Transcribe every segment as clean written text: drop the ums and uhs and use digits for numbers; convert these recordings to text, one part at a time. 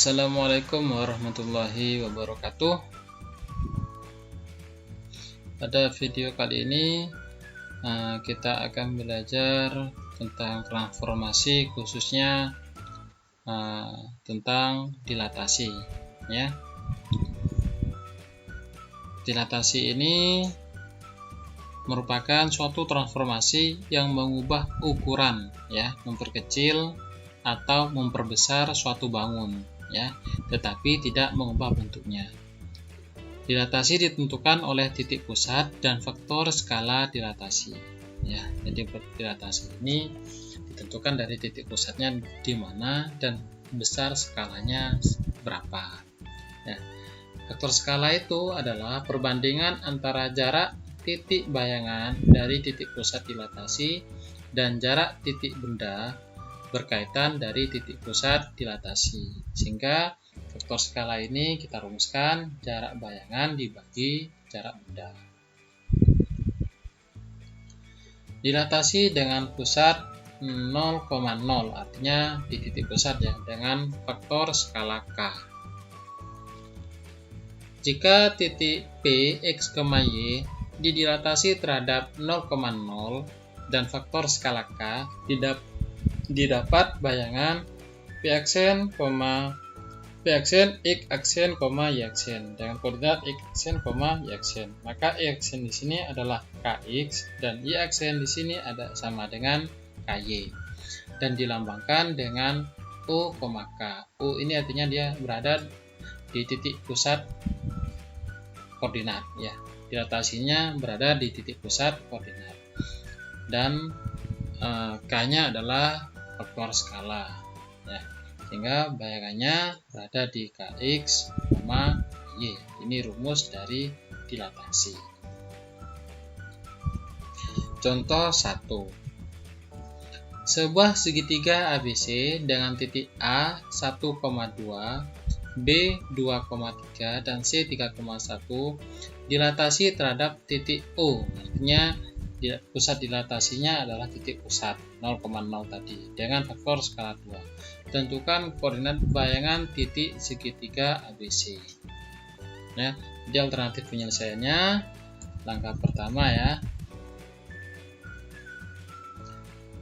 Assalamualaikum warahmatullahi wabarakatuh. Pada video kali ini kita akan belajar tentang transformasi, khususnya tentang dilatasi ya. Dilatasi ini merupakan suatu transformasi yang mengubah ukuran ya, memperkecil atau memperbesar suatu bangun ya, tetapi tidak mengubah bentuknya. Dilatasi ditentukan oleh titik pusat dan faktor skala dilatasi ya. Jadi dilatasi ini ditentukan dari titik pusatnya di mana dan besar skalanya berapa ya. Faktor skala itu adalah perbandingan antara jarak titik bayangan dari titik pusat dilatasi dan jarak titik benda berkaitan dari titik pusat dilatasi. Sehingga faktor skala ini kita rumuskan jarak bayangan dibagi jarak benda. Dilatasi dengan pusat 0,0 artinya di titik pusat ya, dengan faktor skala K. Jika titik P, X, Y didilatasi terhadap 0,0 dan faktor skala K, didapat bayangan P aksen, P aksen, X aksen, Y aksen dengan koordinat X aksen, Y aksen. Maka X aksen di sini adalah KX dan Y aksen di sini ada sama dengan KY dan dilambangkan dengan O, K. O ini artinya dia berada di titik pusat koordinat ya. Dilatasinya berada di titik pusat koordinat dan K-nya adalah faktor skala ya, sehingga bayangannya berada di KX, Y. Ini rumus dari dilatasi. Contoh 1. Sebuah segitiga ABC dengan titik A 1,2, B 2,3 dan C 3,1 dilatasi terhadap titik O. Artinya pusat dilatasinya adalah titik pusat 0,0 tadi dengan faktor skala 2. Tentukan koordinat bayangan titik segitiga ABC. Ya, jadi alternatif penyelesaiannya langkah pertama ya.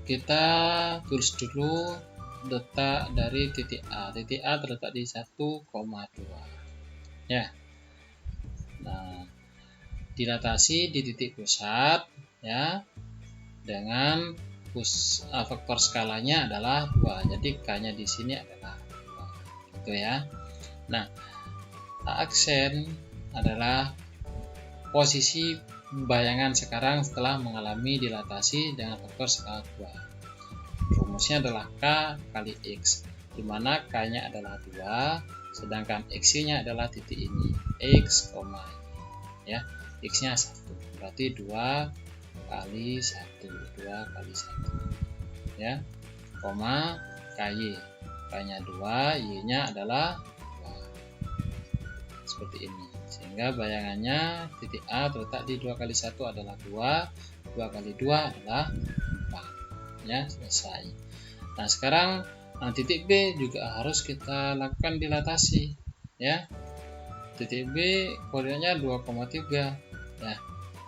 Kita tulis dulu letak dari titik A. Titik A terletak di 1,2. Ya. Nah, dilatasi di titik pusat ya dengan faktor skalanya adalah 2. Jadi K-nya di sini adalah 2. Gitu ya. Nah, A aksen adalah posisi bayangan sekarang setelah mengalami dilatasi dengan faktor skala 2. Rumusnya adalah K kali X, di mana K-nya adalah 2, sedangkan X-nya adalah titik ini, X, Y. Ya, X-nya 1, berarti 2 kali 1, 2 kali 1 ya, koma KY, K-nya 2, Y-nya adalah 2 seperti ini, sehingga bayangannya titik A terletak di 2 kali 1 adalah 2, 2 kali 2 adalah 4 ya, selesai. Nah sekarang titik B juga harus kita lakukan dilatasi ya. Titik B koordinatnya 2,3 ya,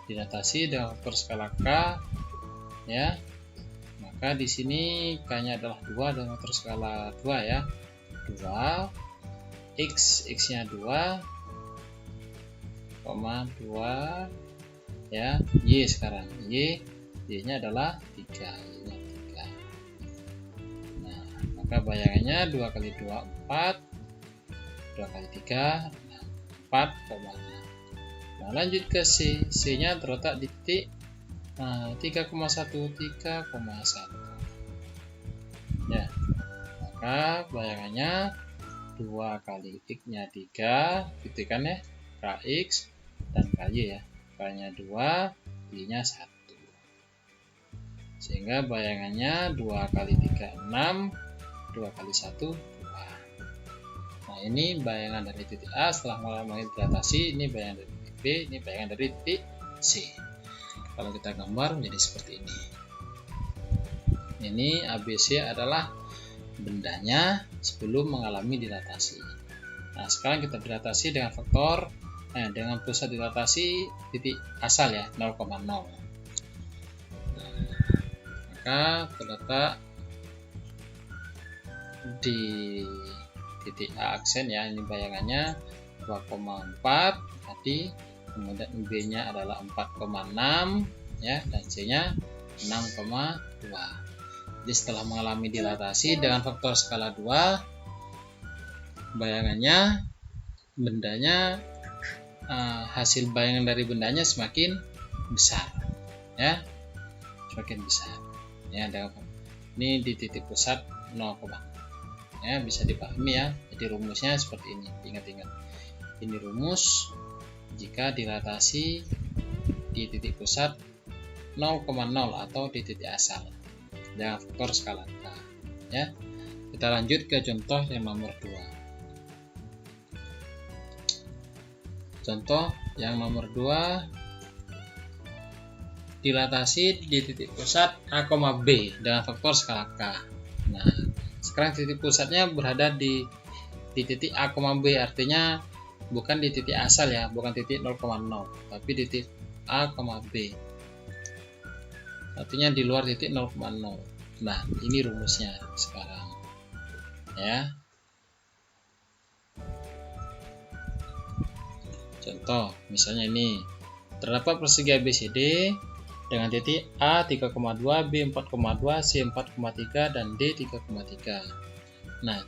dilatasi dengan faktor skala K ya. Maka di sini K-nya adalah 2 dengan faktor skala 2 ya. 2 X-nya 2, 2 ya, Y sekarang. Y-nya adalah 3, Y-nya 3. Nah, maka bayangannya 2 kali 2 4, 2 kali 3 4,6. Nah, lanjut ke C. C-nya terletak di titik 3,1 ya. Maka bayangannya 2 kali X-nya 3 gitu kan ya, KX dan KY ya. K-nya 2, Y-nya 1. Sehingga bayangannya 2 kali 3 6, 2 kali 1 2. Nah, ini bayangan dari titik A setelah mengalami dilatasi, ini bayangan dari titik B, ini bayangan dari titik C. Kalau kita gambar menjadi seperti ini. Ini ABC adalah bendanya sebelum mengalami dilatasi. Nah, sekarang kita dilatasi dengan faktor dengan pusat dilatasi titik asal ya 0,0. Maka terletak di titik A aksen ya, ini bayangannya 2,4 tadi, kemudian B nya adalah 4,6 ya, dan C nya 6,2. Jadi setelah mengalami dilatasi dengan faktor skala 2, bayangannya bendanya hasil bayangan dari bendanya semakin besar ya, semakin besar ya. Ini di titik pusat 0, ya, bisa dipahami ya. Jadi rumusnya seperti ini, ingat-ingat ini rumus jika dilatasi di titik pusat 0,0 atau di titik asal dengan faktor skala K ya. Kita lanjut ke contoh yang nomor 2. Contoh yang nomor 2, dilatasi di titik pusat A, B dengan faktor skala K. Nah, sekarang titik pusatnya berada di titik A, B, artinya bukan di titik asal ya, bukan titik 0,0, tapi di titik A, B. Artinya di luar titik 0,0. Nah, ini rumusnya sekarang ya. Contoh, misalnya ini terdapat persegi ABCD dengan titik A 3,2, B 4,2, C 4,3 dan D 3,3. Nah,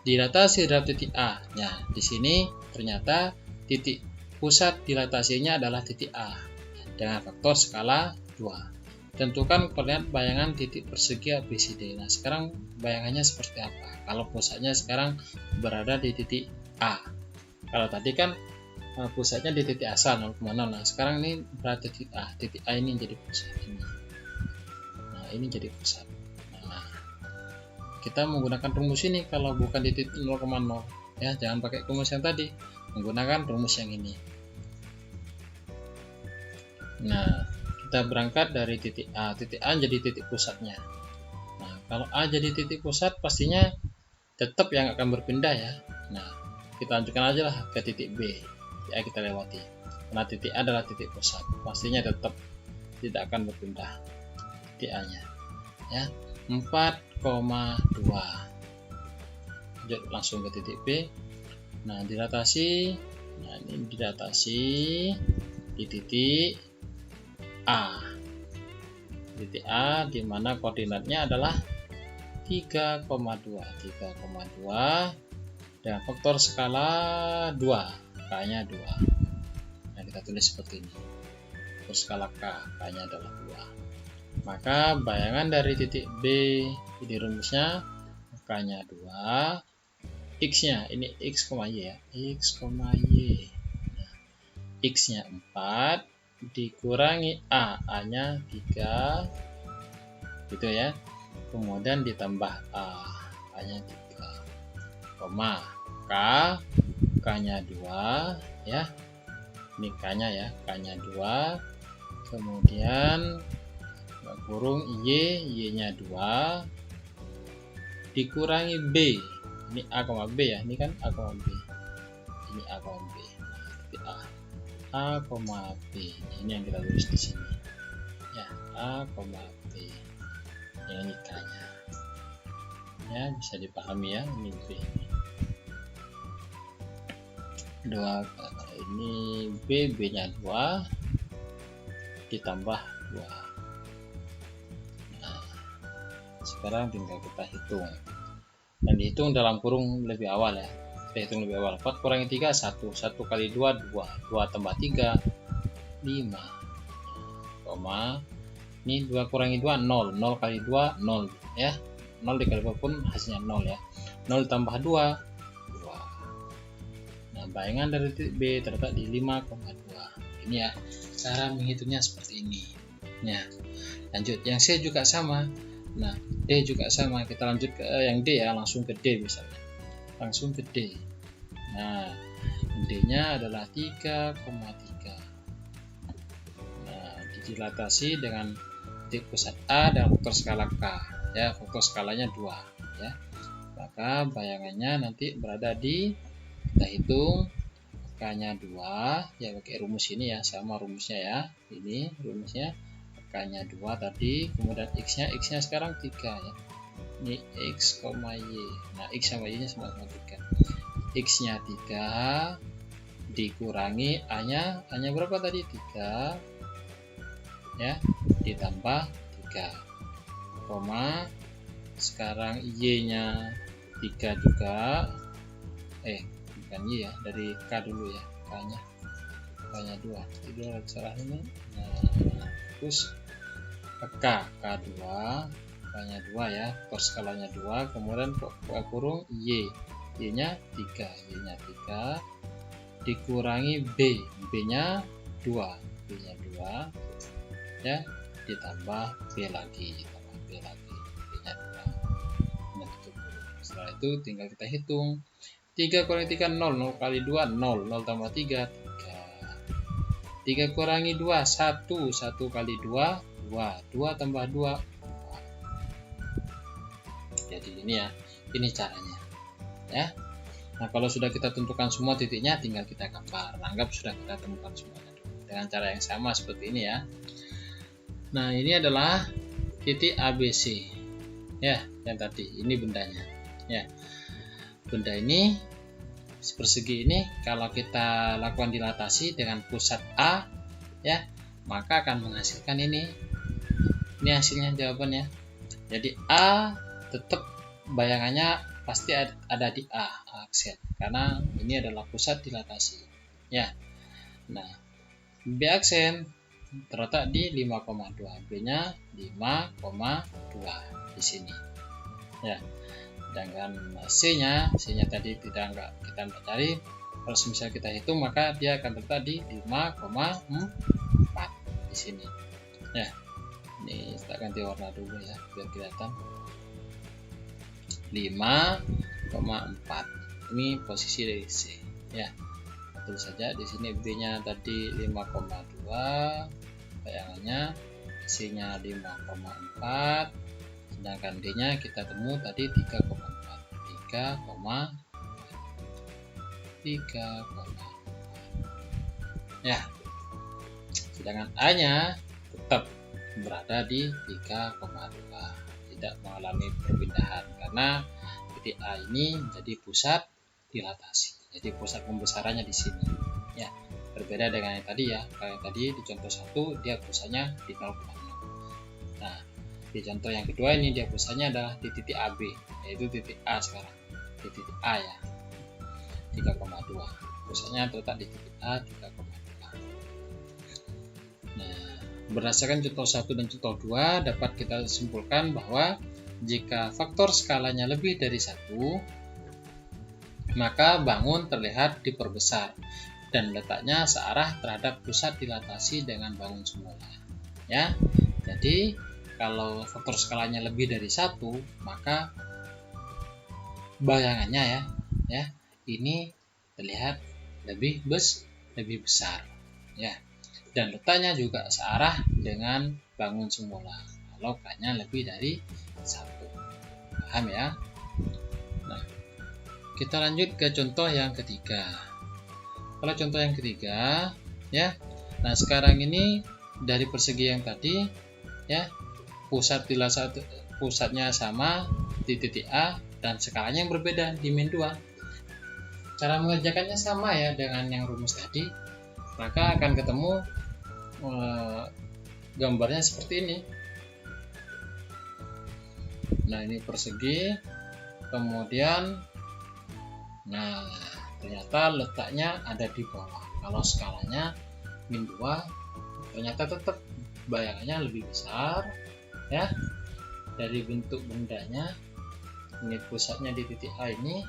dilatasi terhadap titik A. Nah, di sini ternyata titik pusat dilatasinya adalah titik A dengan faktor skala 2. Tentukan koordinat bayangan titik persegi ABCD. Nah, sekarang bayangannya seperti apa? Kalau pusatnya sekarang berada di titik A. Kalau tadi kan pusatnya di titik asal 0,0. Nah, sekarang ini berada di titik A. Titik A ini jadi pusat ini. Nah, ini jadi pusat. Nah, kita menggunakan rumus ini kalau bukan di titik 0,0 ya, jangan pakai rumus yang tadi, menggunakan rumus yang ini. Nah, kita berangkat dari titik A. Titik A jadi titik pusatnya. Nah, kalau A jadi titik pusat, pastinya tetap yang akan berpindah ya. Nah, kita lanjutkan aja lah ke titik B. Titik A kita lewati. Karena titik A adalah titik pusat, pastinya tetap tidak akan berpindah titik A-nya. Ya, 4,2. Lanjut langsung ke titik B. Nah, dilatasi. Nah, ini dilatasi di titik A. Titik A di mana koordinatnya adalah 3,2 dan faktor skala 2, K-nya 2. Nah, kita tulis seperti ini. Faktor skala K, K-nya adalah 2. Maka bayangan dari titik B ini rumusnya K-nya 2, X-nya ini X, Y ya. X, Y. Nah, X-nya 4 dikurangi A-nya 3 gitu ya, kemudian ditambah A-nya 3, koma K, K-nya 2 ya, ini K-nya ya, K-nya 2, kemudian kurung Y-nya 2 dikurangi B, ini A, B ya, ini kan A, B, ini A, B, A, B. Ini yang kita tulis di sini. Ya, A, B. Yang ini K-nya. Ya, bisa dipahami ya, ini B. Ini B, B-nya 2 ditambah 2. Nah, sekarang tinggal kita hitung. Dan dihitung dalam kurung lebih awal ya. Kita hitung lebih awal. 4 kurangi 3 1, 1 kali 2 2, 2 tambah 3 5, koma ini 2 kurangi 2 0, 0 kali 2 0 ya, 0 dikali 2 pun hasilnya 0 ya, 0 tambah 2 2. Nah, bayangan dari titik B terletak di 5,2. Ini ya, cara menghitungnya seperti ini ya. Lanjut yang C juga sama. Nah, D juga sama. Kita lanjut ke yang D ya, langsung ke D misalnya. Langsung ke D. Nah, D-nya adalah 3,3. Nah, dilatasi dengan titik pusat A dan faktor skala K ya, faktor skalanya 2 ya. maka bayangannya nanti berada di, kita hitung K-nya 2 ya, pakai rumus ini ya, sama rumusnya ya, ini rumusnya K-nya 2 tadi, kemudian X-nya sekarang 3 ya, ini X, Y. Nah X sama Y nya sama-sama 3, X-nya 3 dikurangi A-nya berapa tadi, 3 ya, ditambah 3, koma, sekarang Y-nya 3 juga, bukan Y ya, dari K dulu ya, K-nya 2, itu salah ini. Nah, terus K2, K-nya 2 ya, skalanya 2, kemudian kurung Y-nya 3 dikurangi B-nya 2 ya, ditambah B lagi, B-nya 2. Nah, setelah itu tinggal kita hitung 3 kurangi 3 0, 0 kali 2 0, 0 tambah 3 3 kurangi 2 1, 1 kali 2 2 tambah 2 4. Jadi ini ya, ini caranya ya. Nah kalau sudah kita tentukan semua titiknya, tinggal kita gambar, anggap sudah kita temukan semuanya dengan cara yang sama seperti ini ya. Nah ini adalah titik ABC ya, yang tadi ini bendanya ya. Benda ini persegi ini kalau kita lakukan dilatasi dengan pusat A ya, maka akan menghasilkan ini hasilnya, jawabannya. Jadi A tetap bayangannya pasti ada di A aksen, karena ini adalah pusat dilatasi ya. Nah B aksen terletak di 5,2, B-nya 5,2 di sini ya. Sedangkan C-nya tadi kita nggak cari, kalau misalnya kita hitung maka dia akan terletak di 5,4 di sini ya. Ini kita ganti warna dulu ya biar kelihatan, 5,4 ini posisi dari C ya. Betul saja di sini B-nya tadi 5,2 bayangannya, C-nya 5,4, sedangkan D-nya kita temu tadi 3,4 ya. Sedangkan A-nya tetap berada di 3,2, tidak mengalami perpindahan karena titik A ini menjadi pusat dilatasi. Jadi pusat pembesarannya di sini ya. Berbeda dengan yang tadi ya. Kalau yang tadi di contoh 1 dia pusatnya di 0,6. Nah, di contoh yang kedua ini dia pusatnya adalah di titik AB, yaitu titik A sekarang. Di titik A ya. 3,2. Pusatnya terletak di titik A 3,2. Nah, berdasarkan contoh 1 dan contoh 2 dapat kita simpulkan bahwa jika faktor skalanya lebih dari 1, maka bangun terlihat diperbesar dan letaknya searah terhadap pusat dilatasi dengan bangun semula ya. Jadi kalau faktor skalanya lebih dari 1, maka bayangannya ya ini terlihat lebih besar ya, dan letaknya juga searah dengan bangun semula kalau K-nya lebih dari 1. Paham ya? Nah, kita lanjut ke contoh yang ketiga. Kalau contoh yang ketiga ya, nah sekarang ini dari persegi yang tadi ya, pusatnya sama di titik A dan skalanya yang berbeda di min 2. Cara mengerjakannya sama ya dengan yang rumus tadi, maka akan ketemu gambarnya seperti ini. Nah ini persegi, kemudian nah ternyata letaknya ada di bawah. Kalau skalanya min 2, ternyata tetap bayangannya lebih besar ya. Dari bentuk bendanya, ini pusatnya di titik A ini,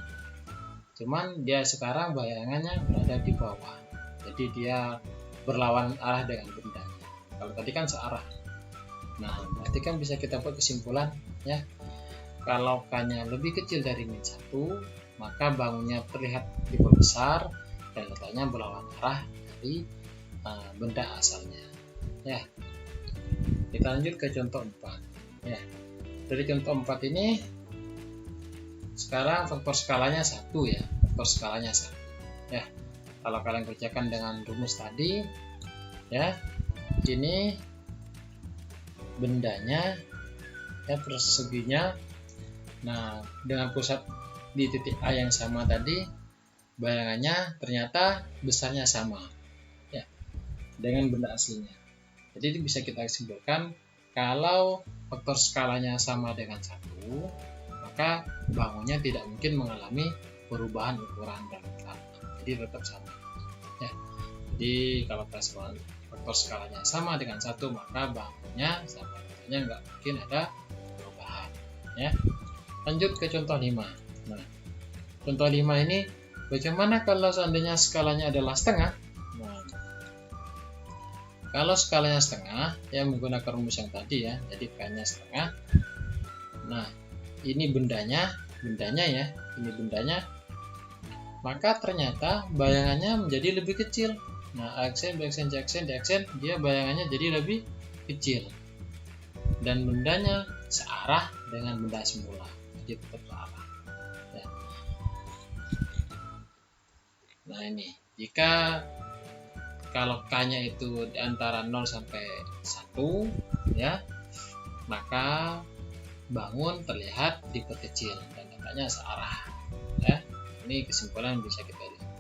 cuman dia sekarang bayangannya berada di bawah, jadi dia berlawan arah dengan bendanya. Kalau tadi kan searah. Nah berarti kan bisa kita buat kesimpulan ya, kalau K-nya lebih kecil dari min 1, maka bangunnya terlihat diperbesar dan letaknya berlawan arah dari benda asalnya ya. Kita lanjut ke contoh 4 ya. Dari contoh 4 ini sekarang faktor skalanya 1 ya, faktor skalanya 1 ya. Kalau kalian kerjakan dengan rumus tadi ya, ini bendanya ya, perseginya. Nah, dengan pusat di titik A yang sama tadi, bayangannya ternyata besarnya sama ya dengan benda aslinya. Jadi bisa kita simpulkan kalau faktor skalanya sama dengan 1, maka bangunnya tidak mungkin mengalami perubahan ukuran dan letak. Jadi tetap sama ya. Jadi kalau faktor skalanya sama dengan 1, maka bangunnya sama, artinya nggak mungkin ada perubahan ya. Lanjut ke contoh 5. Nah, contoh 5 ini bagaimana kalau seandainya skalanya adalah setengah? Nah, kalau skalanya setengah ya, menggunakan rumus yang tadi ya, jadi K-nya setengah. Nah, ini bendanya ya, ini bendanya, maka ternyata bayangannya menjadi lebih kecil. Nah, aksen, backsen, jaksen, diaksen, dia bayangannya jadi lebih kecil dan bendanya searah dengan benda semula, jadi tetap searah ya. Nah, ini jika kalau K-nya itu di antara 0 sampai 1 ya, maka bangun terlihat diperkecil dan letaknya searah ya. Ini kesimpulan bisa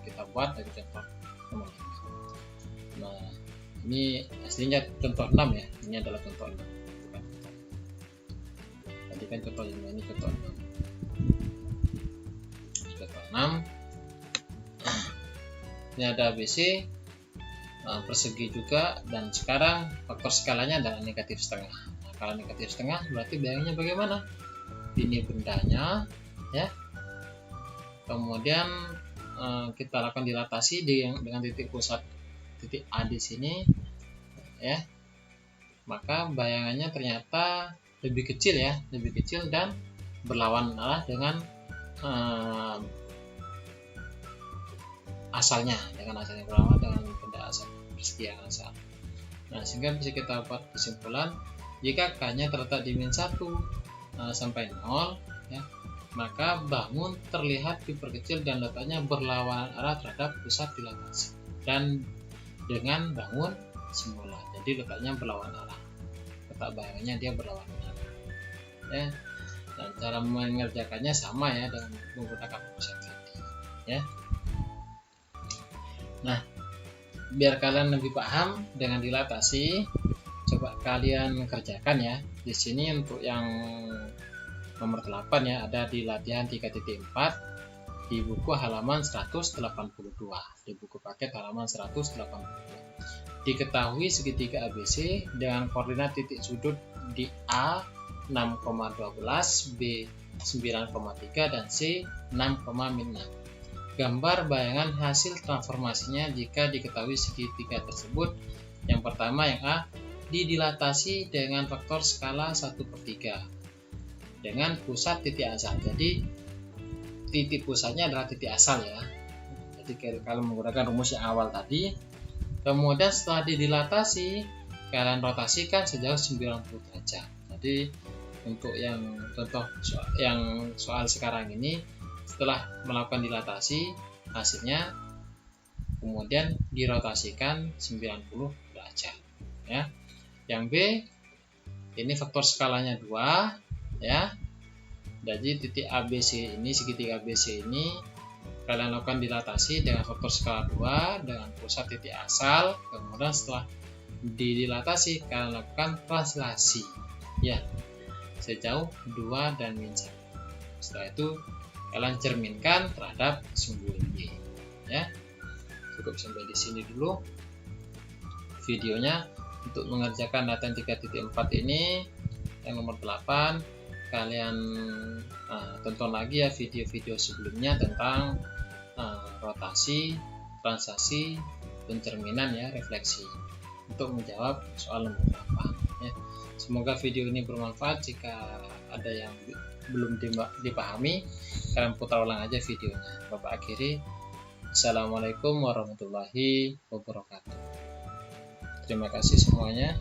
kita buat dari contoh nomor 5. Nah, ini aslinya contoh 6 ya, ini adalah contoh 6, bukan tadi kan contoh 5, ini contoh 6. Contoh 6 ini ada ABC, persegi juga, dan sekarang faktor skalanya adalah negatif setengah. Nah, kalau negatif setengah berarti bayangannya bagaimana? Ini bendanya ya, kemudian kita lakukan dilatasi dengan titik pusat titik A di sini ya, maka bayangannya ternyata lebih kecil ya, lebih kecil dan berlawan arah dengan asalnya, berlawan dengan benda asal, persegi yang asal. Nah, sehingga bisa kita buat kesimpulan jika K-nya terletak di min 1 sampai 0 ya, maka bangun terlihat diperkecil dan letaknya berlawanan arah terhadap pusat dilatasi dan dengan bangun semula, jadi letaknya berlawanan arah, letak bayangannya dia berlawanan arah ya. Dan cara mengerjakannya sama ya, dengan menggunakan rumus tadi ya. Nah, biar kalian lebih paham dengan dilatasi, coba kalian kerjakan ya. Di sini untuk yang nomor 8 ya, ada di latihan 3.4 di buku halaman 182, di buku paket halaman 182. Diketahui segitiga ABC dengan koordinat titik sudut di A 6,12, B 9,3 dan C 6,6. Gambar bayangan hasil transformasinya jika diketahui segitiga tersebut. Yang pertama yang A, didilatasi dengan faktor skala 1/3 dengan pusat titik asal. Jadi titik pusatnya adalah titik asal ya. Jadi kalau menggunakan rumus yang awal tadi, kemudian setelah didilatasi kalian rotasikan sejauh 90 derajat. Jadi untuk yang contoh soal sekarang ini, setelah melakukan dilatasi hasilnya kemudian dirotasikan 90 derajat ya. Yang B ini faktor skalanya 2 ya. Jadi titik ABC ini, segitiga ABC ini kalian lakukan dilatasi dengan faktor skala 2 dengan pusat titik asal, kemudian setelah didilatasi kalian lakukan translasi ya sejauh 2 dan min 1. Setelah itu kalian cerminkan terhadap sumbu Y ya. Cukup sampai di sini dulu videonya. Untuk mengerjakan latihan 3.4 ini yang nomor 8, kalian tonton lagi ya video-video sebelumnya tentang rotasi, translasi, pencerminan ya, refleksi untuk menjawab soal nomor 8 ya. Semoga video ini bermanfaat. Jika ada yang belum dipahami, kalian putar ulang aja videonya. Bapak akhiri, assalamualaikum warahmatullahi wabarakatuh. Terima kasih semuanya.